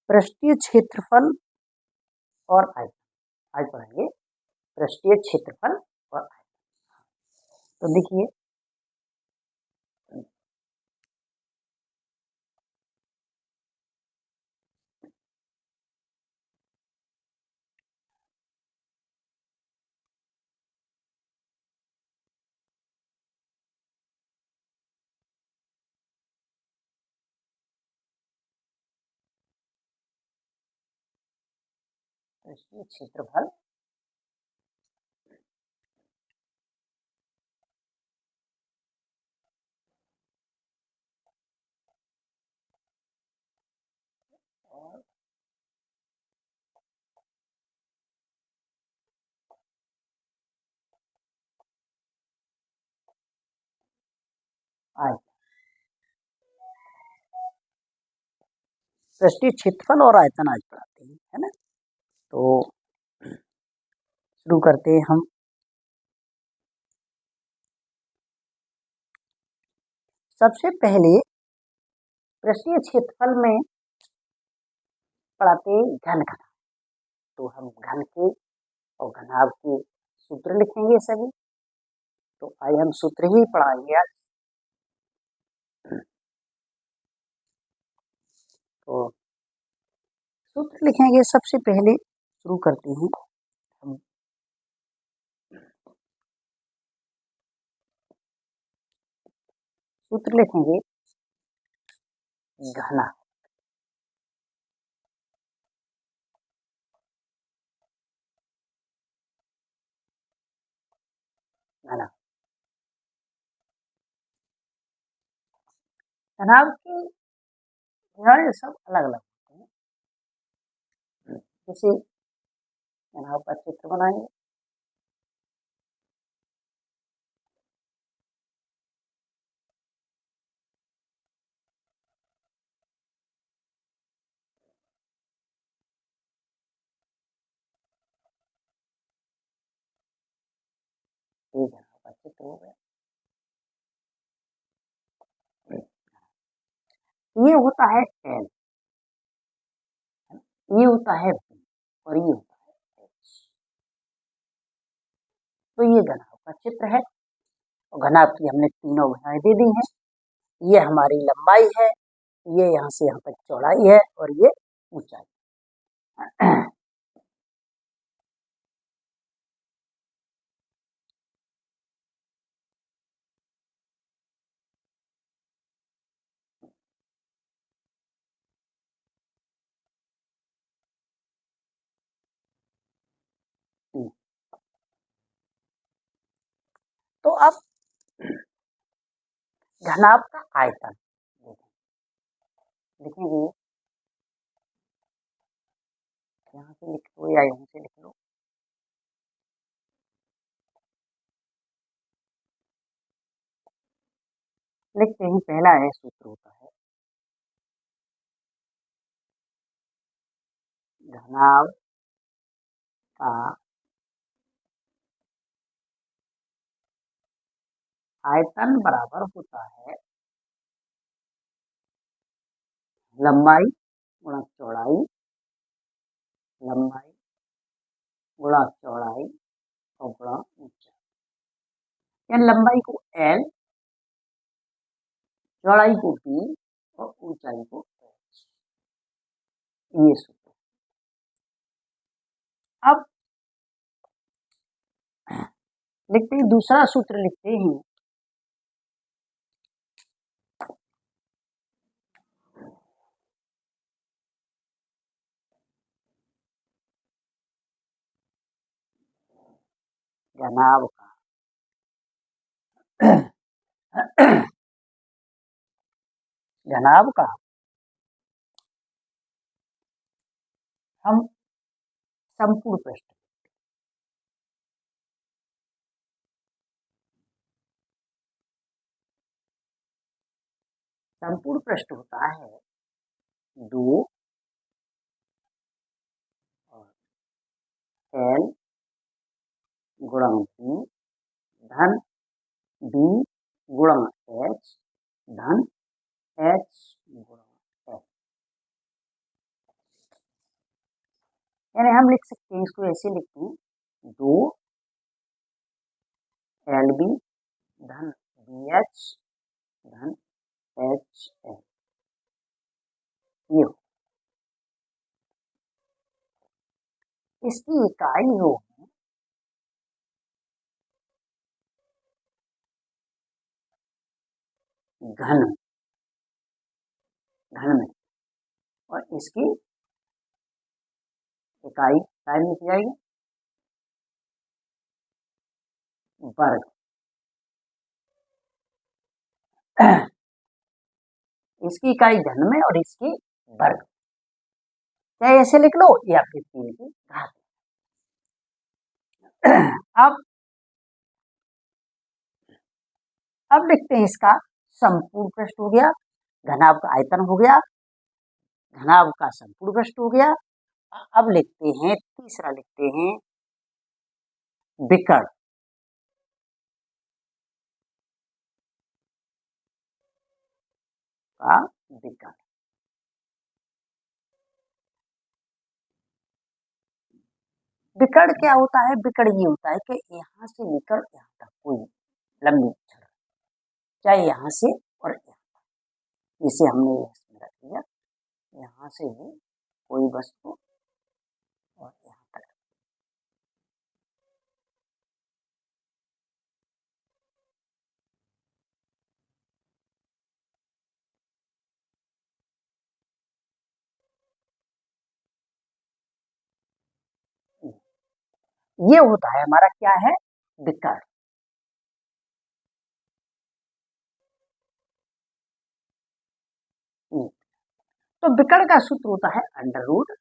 पृष्ठीय क्षेत्रफल और आयतन। आज पढ़ेंगे पृष्ठीय क्षेत्रफल और आयतन। तो देखिए पृष्ठीय क्षेत्रफल और आयतन। पृष्ठीय क्षेत्रफल और आयतन आज पढ़ाते हैं, है ना। तो शुरू करते हैं हम। सबसे पहले पृष्ठीय क्षेत्रफल में पढ़ाते हैं घन घनाभ। तो हम घन के और घनाभ के सूत्र लिखेंगे सभी। तो आज हम सूत्र ही पढ़ाएंगे आज। तो सूत्र लिखेंगे सबसे पहले। शुरू करते हैं हम। सूत्र लिखेंगे घना घना घनाभ के गुण सब अलग अलग होते हैं। जैसे घनाभ का चित्र बनाएंगे। ये घनाभ का चित्र हो गया। ये होता है एल, ये होता है बी और ये होता है एच। तो ये घनाभ का चित्र है और घनाभ की हमने तीनों भुजाएं दे दी हैं। ये हमारी लंबाई है, ये यहाँ से यहाँ तक चौड़ाई है और ये ऊंचाई। तो अब घनाभ का आयतन लिखेंगे। यहाँ से लिख लो या यहाँ से लिख लो। लिखते ही पहला है सूत्र होता है घनाभ का आयतन बराबर होता है लंबाई गुणा चौड़ाई, लंबाई गुणा चौड़ाई और गुणा ऊंचाई। या लंबाई को एल, चौड़ाई को बी और ऊंचाई को एच। ये सूत्र। अब लिखते हैं दूसरा सूत्र लिखते हैं घनाभ का घनाभ का हम संपूर्ण पृष्ठ संपूर्ण पृष्ठ होता है 2 और एल गुणा बी धन बी गुणा एच धन एच गुणा एल। यानी हम लिख सकते हैं, इसको ऐसे लिखते हैं, 2 LB धन BH धन HF, ये हो। इसकी इकाई हो घन, घन में, और इसकी इकाई काय में लिखी जाएगी, वर्ग। इसकी इकाई घन में और इसकी वर्ग, चाहे ऐसे लिख लो या फिर 3 की घात। अब लिखते हैं इसका संपूर्ण पृष्ठ हो गया, घनाभ का आयतन हो गया, घनाभ का संपूर्ण पृष्ठ हो गया। अब लिखते हैं, तीसरा लिखते हैं विकर्ण का विकर्ण। विकर्ण क्या होता है? विकर्ण ये होता है कि यहाँ से लेकर यहाँ तक कोई लंबी छड़, चाहे यहाँ से और यहाँ, इसे हमने इसमें रख दिया, यहाँ से भी कोई वस्तु और यहाँ तक, ये होता है हमारा क्या है? विकर्ण। तो विकर्ण का सूत्र होता है under root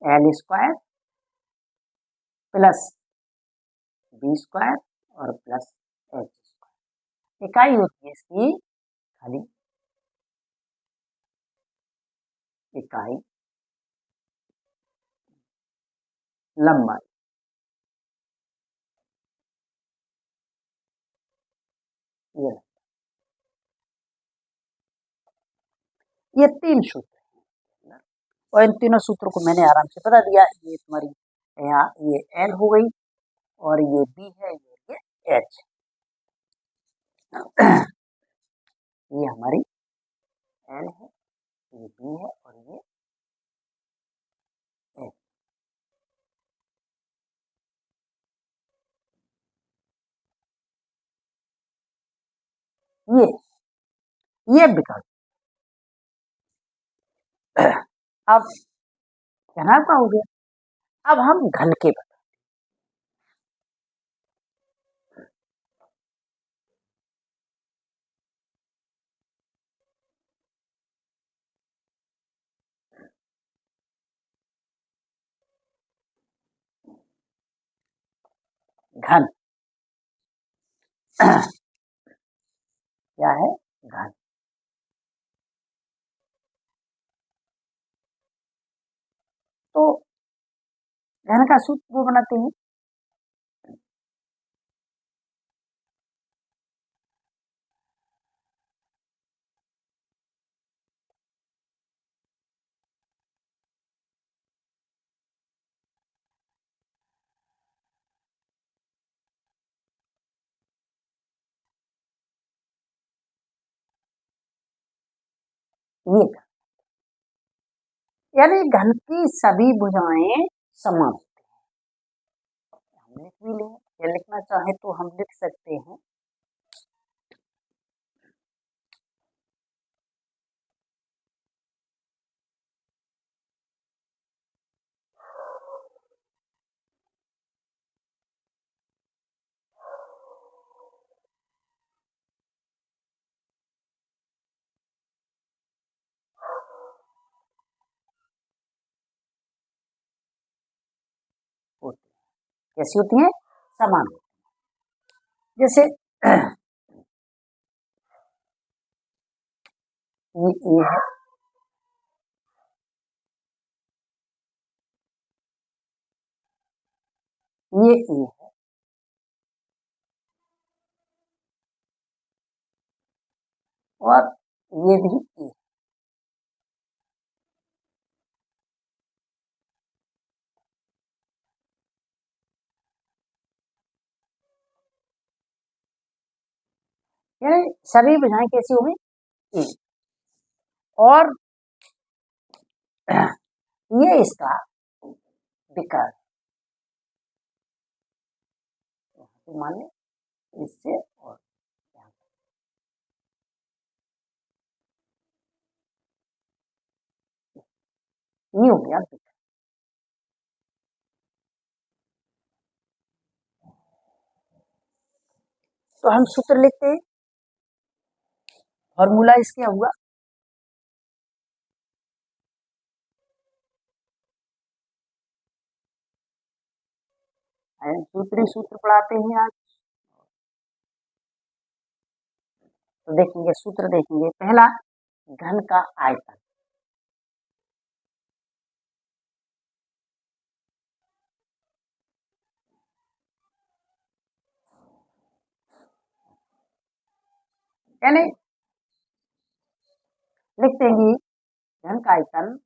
L square plus B square और प्लस H स्क्वायर। इकाई होती है इसकी खाली इकाई लंबाई। ये 3 सूत्र हैं, और इन तीनों सूत्रों को मैंने आराम से बता दिया। ये तुम्हारी यहाँ ये L हो गई, और ये B है, ये H, ये हमारी L है, ये B है, और ये H। ये विकल्प। अब घनाभ का हो गया, अब हम घन के बता, घन क्या है? घन। तो घन का सूत्र वो बनाते हैं, ये घन, यानी घन की सभी भुजाएं समान होती हैं। हम लिख भी लें, या लिखना चाहे तो हम लिख सकते हैं, होती है। कैसी होती हैं? समान होती हैं। जैसे ये A है, ये A है, और ये भी ए, यानी सभी भुजाएं कैसी हो गई ए। और ये इसका विकर्ण, तो मान लें इससे और यहाँ ये हो गया विकर्ण। तो हम सूत्र लिखते हैं, फॉर्मूला इसके हुआ सूत्र पढ़ाते हैं आज। तो देखेंगे सूत्र, देखेंगे पहला घन का आयतन, यानी लिखते हैं कि घन का आयतन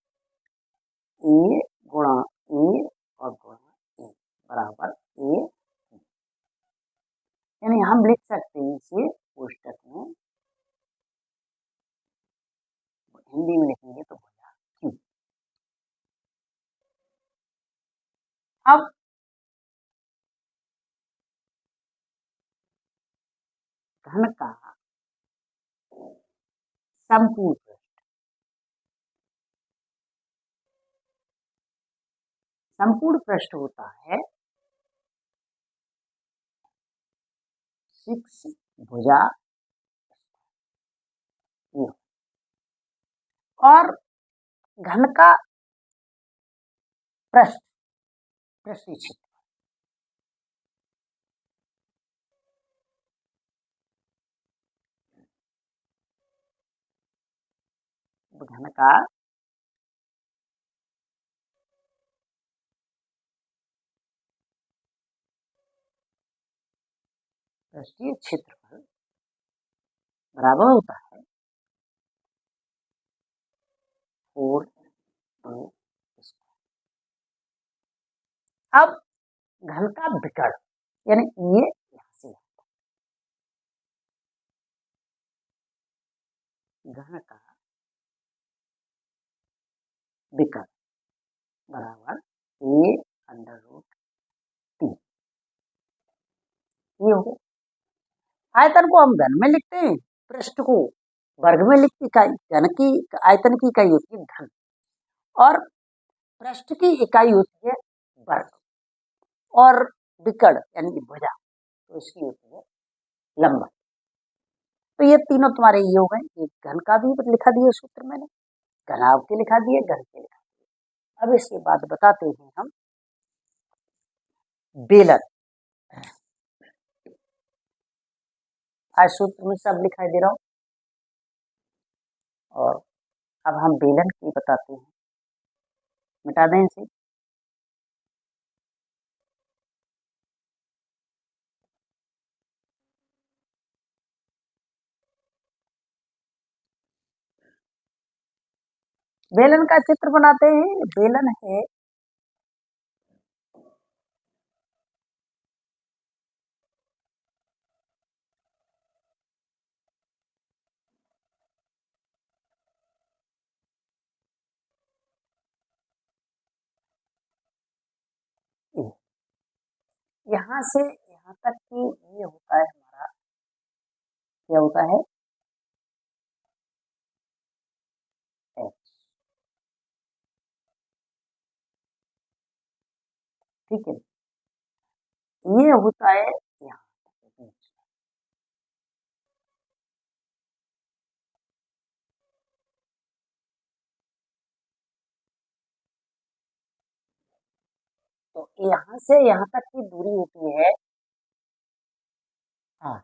ए गुणा ए और गुणा ए बराबर ए, यानी हम लिख सकते हैं इसे कोष्टक में, हिंदी में लिखेंगे तो भुजा क्यू। अब घन का संपूर्ण पृष्ठ, संपूर्ण पृष्ठ होता है 6 भुजा ये। और घन का पृष्ठ, पृष्ठीय क्षेत्र, घन का पृष्ठीय क्षेत्रफल बराबर होता है 4 अब घन का विकर्ण, यानी ये यहां से घन का विकर्ण बराबर ए अंडर रूट टी, ये हो गया। आयतन को हम घन में लिखते हैं, पृष्ठ को वर्ग में लिखते, इकाई घन की आयतन की इकाई होती है घन, और पृष्ठ की इकाई होती है वर्ग, और विकर्ण यानी कि भुजा तो इसकी होती है लंबाई। तो ये तीनों तुम्हारे ये हो गए, एक घन का भी लिखा दिया सूत्र मैंने, घनाभ के लिखा दिए, घन के लिखा दिए। अब इसके बाद बताते हैं हम बेलन, आज सूत्र में सब लिखाई दे रहा हूं, और अब हम बेलन की बताते हैं, मिटा दें इसे। बेलन का चित्र बनाते हैं, बेलन है यहाँ से यहाँ तक कि ये होता है हमारा, क्या होता है एच, ठीक है, ये होता है यहाँ बीच, तो यहाँ से यहाँ तक की दूरी होती है हाँ।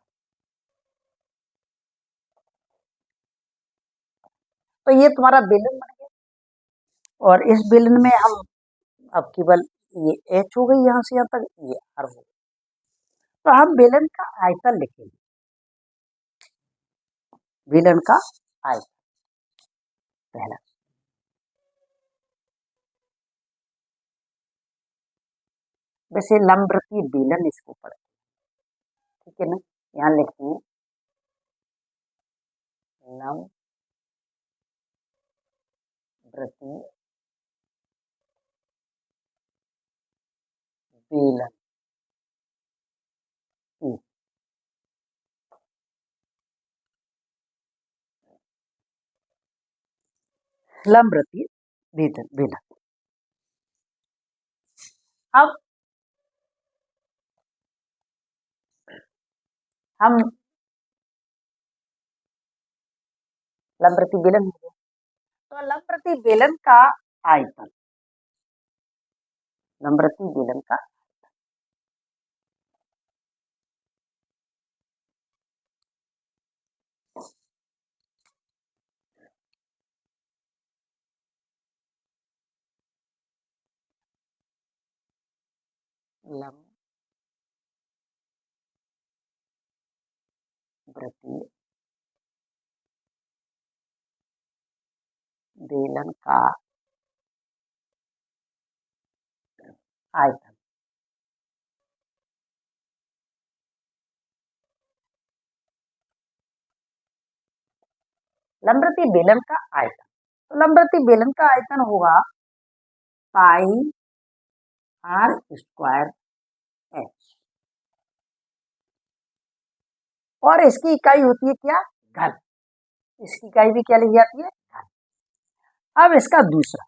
तो ये तुम्हारा बेलन बन गया, और इस बेलन में हम अब केवल ये एच हो गई, यहाँ से यहाँ तक ये आर हो गई, तो हम बेलन का आयतन लिखेंगे, बेलन का आयतन पहला। वैसे लंबवृत्तीय बेलन इसको पढ़ते हैं, ठीक है ना। यहाँ लिखते हैं लंबवृत्तीय बेलन की लंबवृत्तीय बेलन। अब हम लंबवृत्तीय बेलन हो गया, तो लंबवृत्तीय बेलन का आयतन, लंबवृत्तीय बेलन का लंबवृत्तीय बेलन का आयतन, लंबवृत्तीय बेलन का आयतन, तो लंबवृत्तीय बेलन का आयतन होगा पाई आर स्क्वायर एच, और इसकी इकाई होती है क्या, घन। इसकी इकाई भी क्या लिखी जाती है, घन। अब इसका दूसरा,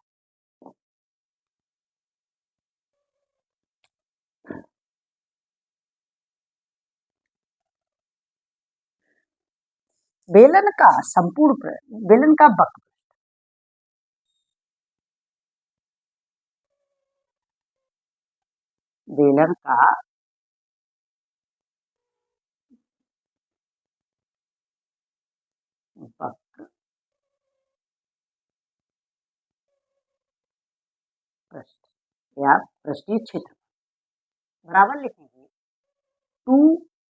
बेलन का संपूर्ण बेलन का वक्र, बेलन का वक्र पृष्ठ या पृष्ठीय क्षेत्र बराबर लिखेंगे 2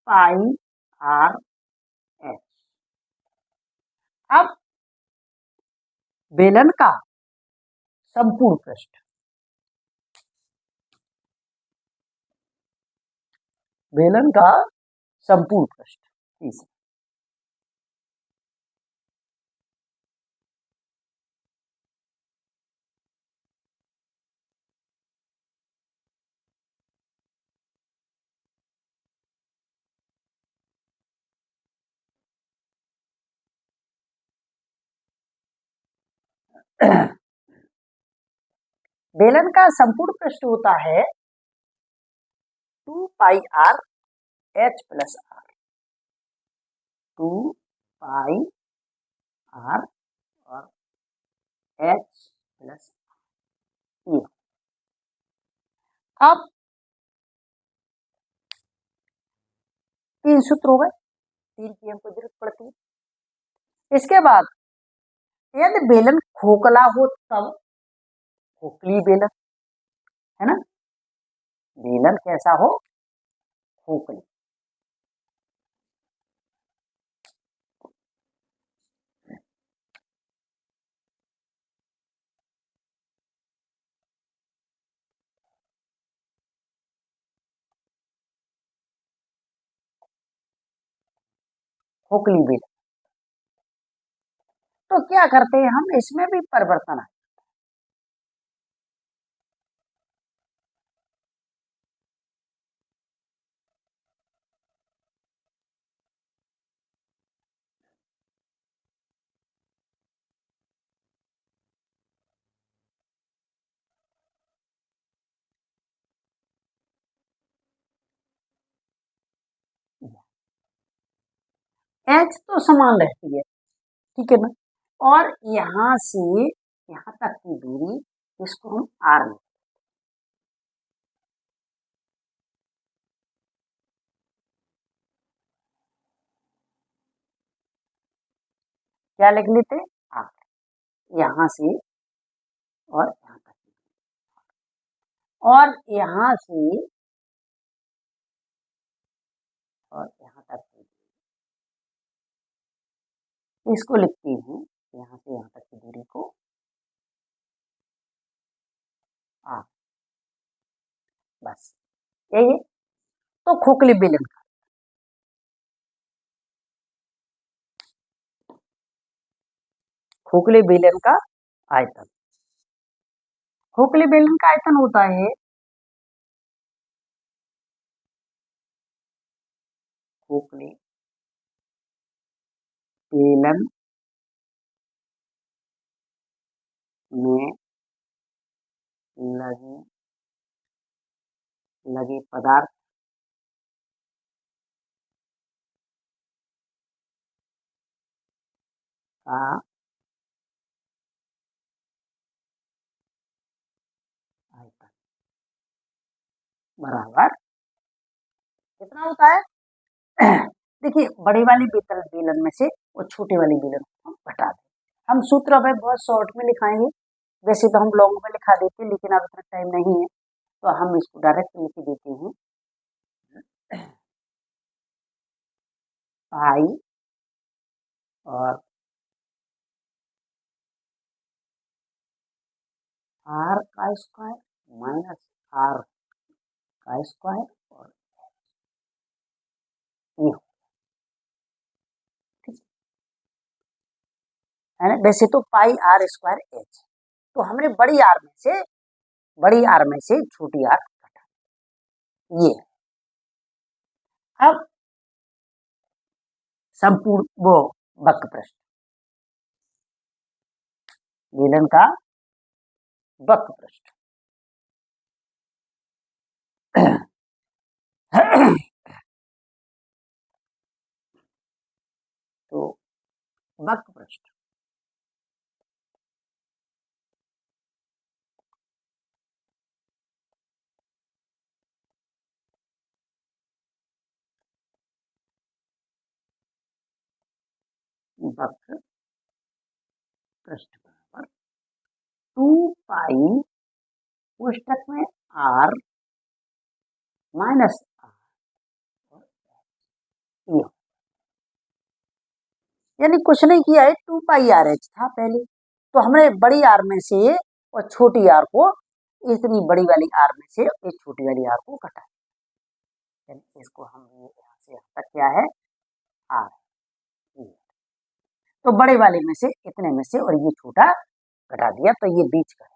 पाई आर एच। अब बेलन का संपूर्ण पृष्ठ, बेलन का संपूर्ण पृष्ठ तीसरा, बेलन का संपूर्ण पृष्ठ होता है 2 pi R H plus R, 2 pi R और एच प्लस आर। अब 3 सूत्र हो गए, 3 की हमको जरूरत पड़ती है। इसके बाद यदि बेलन खोखला हो तब, खोखली बेलन है ना, बेलन कैसा हो, खोखली। खोखली बेलन, तो क्या करते हैं हम, इसमें भी परिवर्तन है। एच तो समान रहती है, ठीक है ना, और यहां से यहां तक की दूरी, इसको हम आर में, क्या लिख लेते, आर। यहां से और यहां तक, और यहां से और यहां तक इसको लिखती हूँ यहाँ से यहाँ तक की दूरी को आर, बस यही है। तो खोखले बेलन का, खोखले बेलन का आयतन, खोखले बेलन का आयतन होता है खोखले बेलन में लगे लगे पदार्थ का आयतन बराबर कितना होता है। देखिए बड़ी वाली बेलन में से और छोटी वाली बेलन को हम घटा दें। हम सूत्र अब बहुत शॉर्ट में लिखाएंगे, वैसे तो हम लॉन्ग में लिखा देते हैं लेकिन अब इतना टाइम नहीं है तो हम इसको डायरेक्ट लिख देते हैं पाई और आर का स्क्वायर माइनस आर का स्क्वायर और ये ठीक है ना। वैसे तो पाई आर स्क्वायर एच, तो हमने बड़ी आर में से छोटी आर घटा, ये अब संपूर्ण वो वक्र पृष्ठ, बेलन का वक्र पृष्ठ तो वक्र पृष्ठ वक्र पृष्ठ बराबर 2 पाई कोष्टक में आर माइनस आर, यानी कुछ नहीं किया है, 2 पाई आर एच था पहले, तो हमने बड़ी आर में से और छोटी आर को, इतनी बड़ी वाली आर में से एक छोटी वाली आर को घटा, यानी इसको हम यहाँ से यहाँ तक क्या है आर, तो बड़े वाले में से इतने में से और ये छोटा घटा दिया तो ये बीच का है।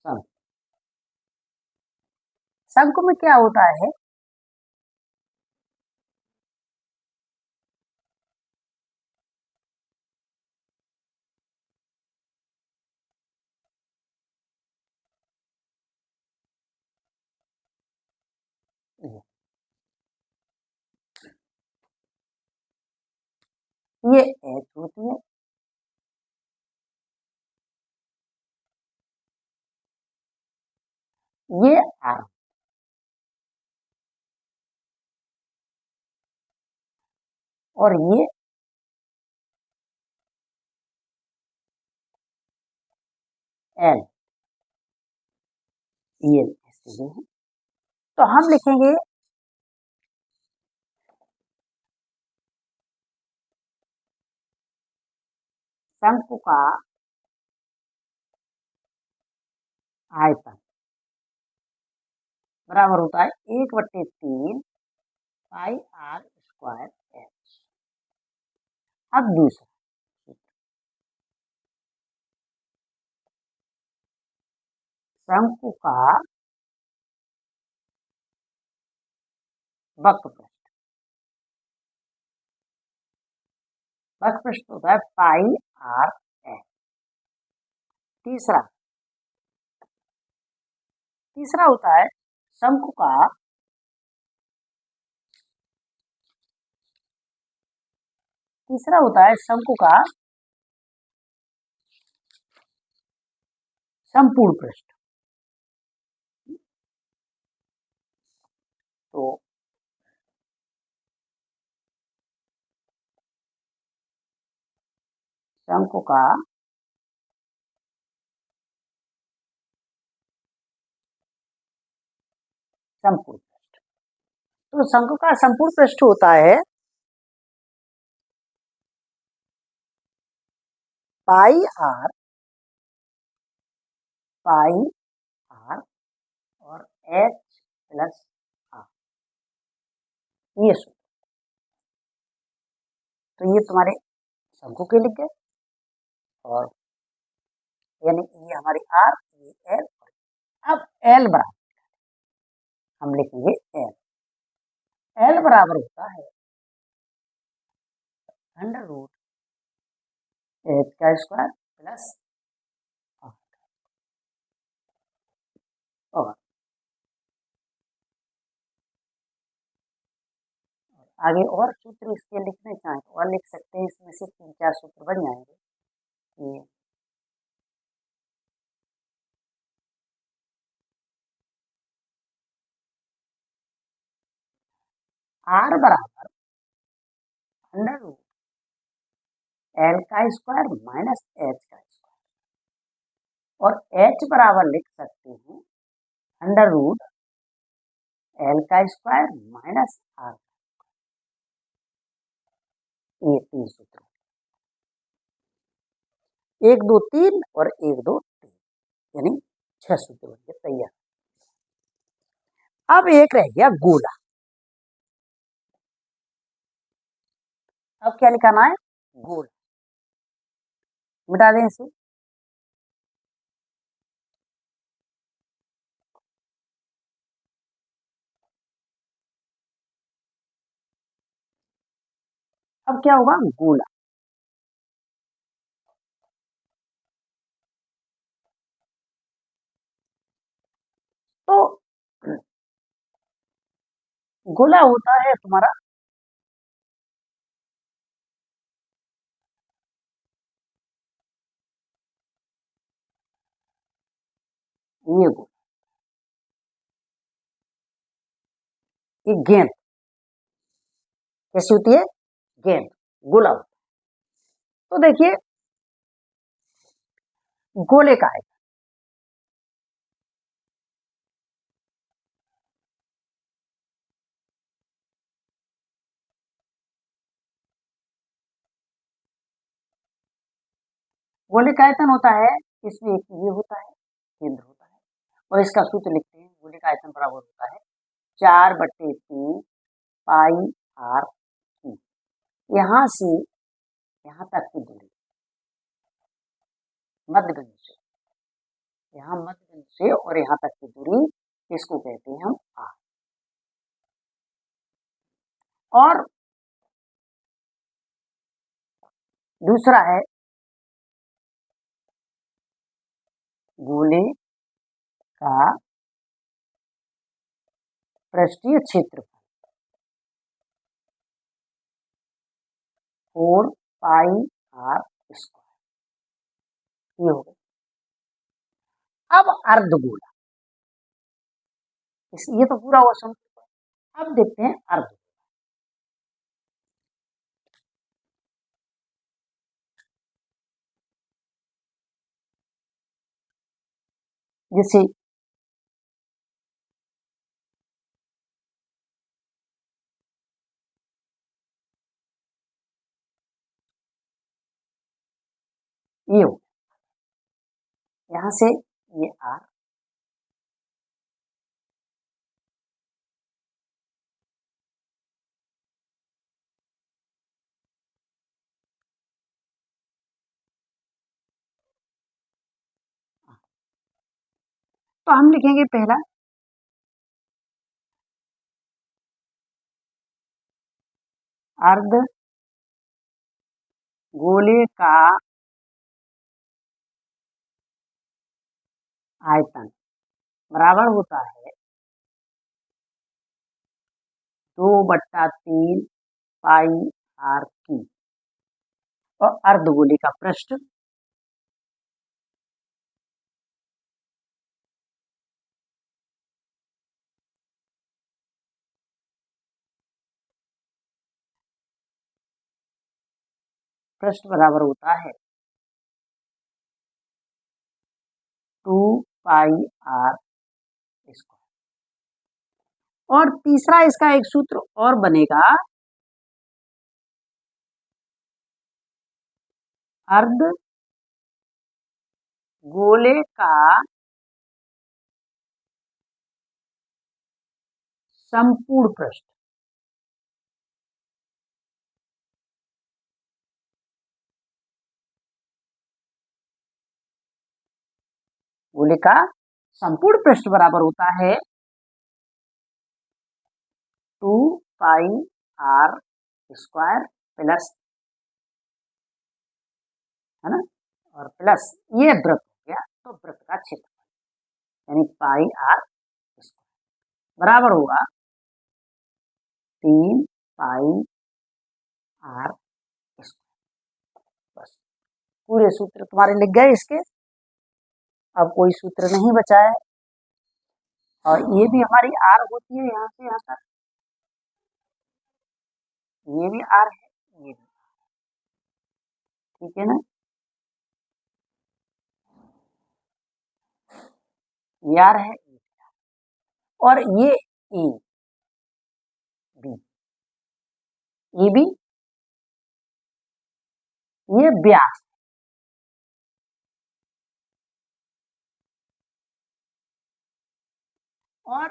शंकु, शंकु में क्या होता है, ये एच होती है, ये आर, और ये एल, ये है। तो हम लिखेंगे शंकु का आयतन बराबर होता है 1/3 पाई आर स्क्वायर एच। अब दूसरा, शंकु का वक्र पृष्ठ, वक्र पृष्ठ होता है पाई आर एच। तीसरा, तीसरा होता है शंकु का तीसरा होता है शंकु का संपूर्ण पृष्ठ, तो शंकु का संपूर्ण पृष्ठ। तो शंकु का संपूर्ण पृष्ठ होता है पाई आर और एच प्लस आर, ये सूत्र। तो ये तुम्हारे शंकु के लिख गए, और यानी ये हमारी आर, ये एल। अब एल बराबर हम लिखेंगे एल। एल बराबर होता है अंडर रूट एच का स्क्वायर प्लस आर। और आगे और सूत्र इसके लिखने चाहें तो और लिख सकते हैं, इसमें से 3-4 सूत्र बन जाएंगे। ये आर बराबर अंडर रूट एल का स्क्वायर माइनस एच का स्क्वायर, और एच बराबर लिख सकते हैं अंडर रूट एल का स्क्वायर माइनस आर। ये 3 सूत्र, 1 2 3 और 1 2 3, यानी 6 सूत्र बन के तैयार। अब एक रह गया गोला। अब क्या लिखाना है? गोला। मिटा दें इसे। अब क्या होगा? गोला। तो गोला होता है तुम्हारा ये गोला, ये गेंद। कैसी होती है? गेंद। गोला होता है। तो देखिए गोले का है, गोले का आयतन होता है, इसमें एक ये होता है केंद्र होता है, और इसका सूत्र लिखते हैं। गोले का आयतन बराबर होता है 4/3 पाई आर की। यहाँ से यहाँ तक की दूरी, मध्य बिंदु से, यहाँ मध्य बिंदु से और यहाँ तक की दूरी, इसको कहते हैं हम आर। और दूसरा है गोले का पृष्ठीय क्षेत्रफल 4 पाई आर स्क्वायर, ये हो गया। अब अर्धगोला, ये तो पूरा हुआ समझ। अब देखते हैं अर्ध। जैसे ये हो, यहां से ये आर, तो हम लिखेंगे पहला अर्ध गोले का आयतन बराबर होता है 2/3 पाई आर की, और अर्धगोले का पृष्ठ बराबर होता है 2 पाई आर स्क्वायर। और तीसरा इसका एक सूत्र और बनेगा, अर्ध गोले का संपूर्ण पृष्ठ। गोले का संपूर्ण पृष्ठ बराबर होता है 2πr² प्लस, है ना, और प्लस ये वृत्त हो गया, तो वृत्त का क्षेत्रफल यानी πr² बराबर होगा 3πr²। बस पूरे सूत्र तुम्हारे लिख गए इसके, अब कोई सूत्र नहीं बचा है। और ये भी हमारी आर होती है यहाँ से यहाँ तक, ये भी आर है, ये भी, ठीक है ना, ये आर है, और ये ए बी, ये भी, ये व्यास, और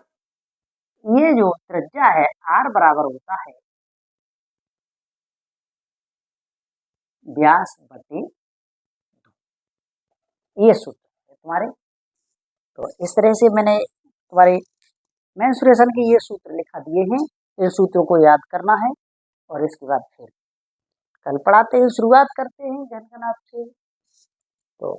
ये जो त्रिज्या है आर बराबर होता है व्यास बटे 2। ये सूत्र है तुम्हारे। तो इस तरह से मैंने तुम्हारे मेंसुरेशन के ये सूत्र लिखा दिए हैं, इन सूत्रों को याद करना है। और इसके बाद फिर कल पढ़ाते हैं, शुरुआत करते हैं जनगणना से। तो